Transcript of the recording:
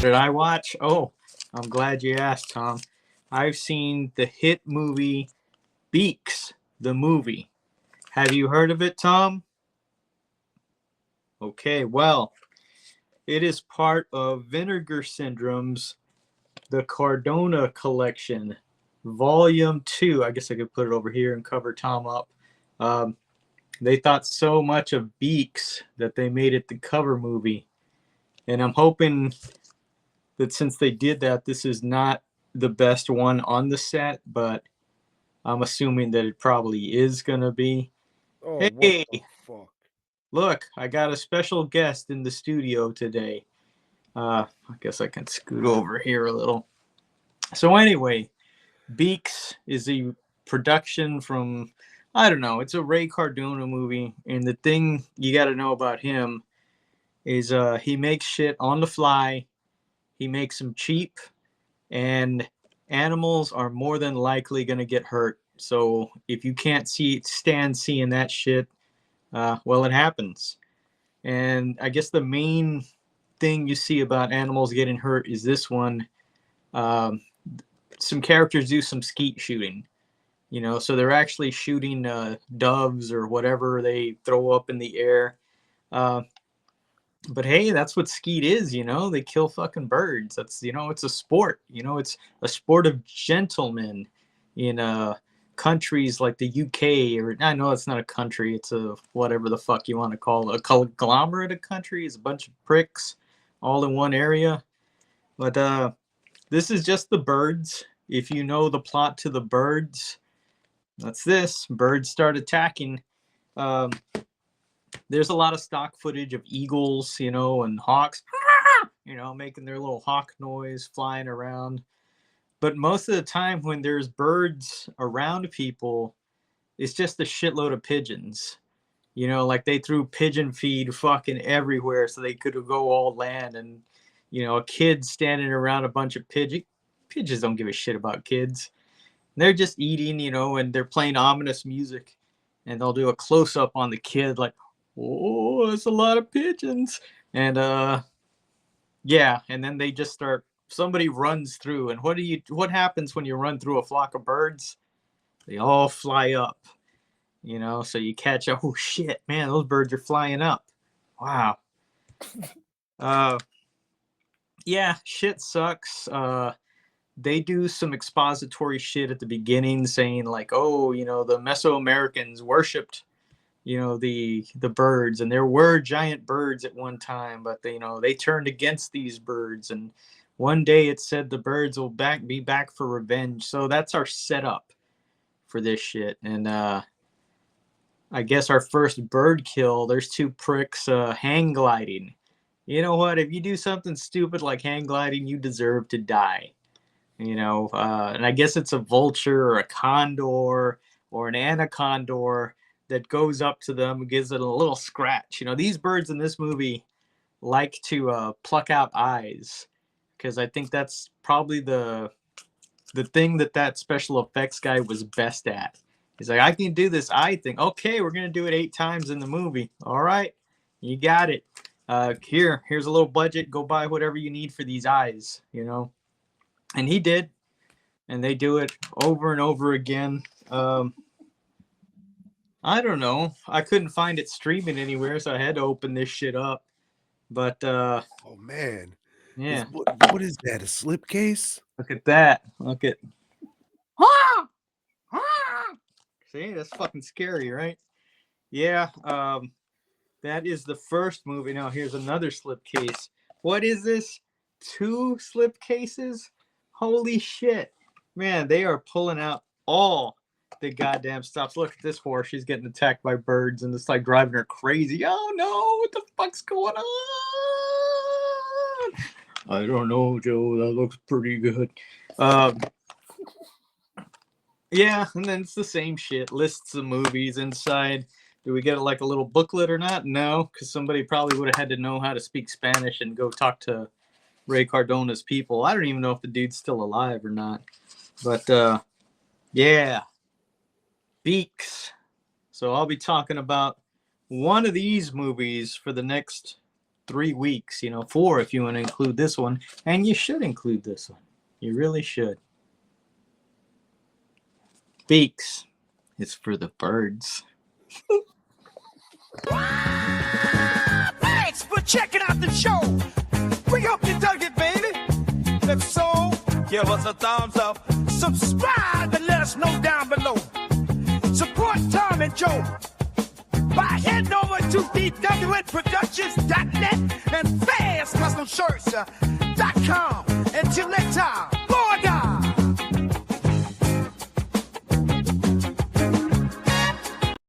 did I watch? Oh, I'm glad you asked, Tom. I've seen the hit movie Beaks, the movie. Have you heard of it, Tom? Okay, well, it is part of Vinegar Syndrome's The Cardona Collection, Volume 2. I guess I could put it over here and cover Tom up. Um, they thought so much of Beaks that they made it the cover movie. And I'm hoping that since they did that, this is not the best one on the set, but I'm assuming that it probably is going to be. Oh, what Hey, the fuck? look, I got a special guest in the studio today. I guess I can scoot over here a little. So, anyway, Beaks is a production from, I don't know, it's a Ray Cardona movie. And the thing you got to know about him is he makes shit on the fly, he makes them cheap, and animals are more than likely going to get hurt. So if you can't stand seeing that shit, well, it happens. And I guess the main thing you see about animals getting hurt is this one. Um, some characters do some skeet shooting, so they're actually shooting doves or whatever they throw up in the air. Uh, but hey, that's what skeet is, they kill fucking birds. That's, it's a sport, it's a sport of gentlemen in countries like the UK, or I know it's not a country, it's a whatever the fuck you want to call it, a conglomerate of countries, a bunch of pricks all in one area. But this is just the birds. If you know the plot to the birds, that's this. Birds start attacking. Um, there's a lot of stock footage of eagles, and hawks, making their little hawk noise flying around. But most of the time when there's birds around people, it's just a shitload of pigeons. Like they threw pigeon feed fucking everywhere so they could go all land. And, a kid standing around a bunch of pigeons. Pigeons don't give a shit about kids. They're just eating, and they're playing ominous music. And they'll do a close up on the kid, like, oh, it's a lot of pigeons. And yeah, and then they just start. Somebody runs through, and what happens when you run through a flock of birds? They all fly up, So you catch, oh shit, man, those birds are flying up. Wow. Uh, yeah, shit sucks. They do some expository shit at the beginning, saying like, oh, the Mesoamericans worshipped the birds, and there were giant birds at one time, but they turned against these birds, and one day it said the birds will be back for revenge. So that's our setup for this shit. And I guess our first bird kill, there's two pricks hang gliding. You know what, if you do something stupid like hang gliding, you deserve to die. And I guess it's a vulture or a condor or an anaconda that goes up to them and gives it a little scratch. These birds in this movie like to pluck out eyes, because I think that's probably the thing that special effects guy was best at. He's like, I can do this eye thing. Okay, we're gonna do it 8 times in the movie. All right, you got it. Here's a little budget. Go buy whatever you need for these eyes. And he did, and they do it over and over again. I don't know. I couldn't find it streaming anywhere, so I had to open this shit up. But Oh man, yeah, what is that? A slipcase? look at that. Look at. Ah! Ah! See, that's fucking scary, right? Yeah. That is the first movie. Now here's another slipcase. What is this? 2 slipcases? Holy shit. Man, they are pulling out all the goddamn stops. Look at this horse. She's getting attacked by birds and it's like driving her crazy. Oh no, what the fuck's going on? I don't know, Joe. That looks pretty good. Um, yeah, and then it's the same shit. Lists of movies inside. Do we get like a little booklet or not? No, because somebody probably would have had to know how to speak Spanish and go talk to Ray Cardona's people. I don't even know if the dude's still alive or not. But yeah, Beaks. So I'll be talking about one of these movies for the next 3 weeks, 4 if you want to include this one, and you should include this one. You really should. Beaks, it's for the birds. Thanks for checking out the show. We hope you dug it, baby. If so, give us a thumbs up. Subscribe and let us know down below. Support Tom and Joe by heading over to dwnproductions.net and fastcustomshirts.com. Until next time.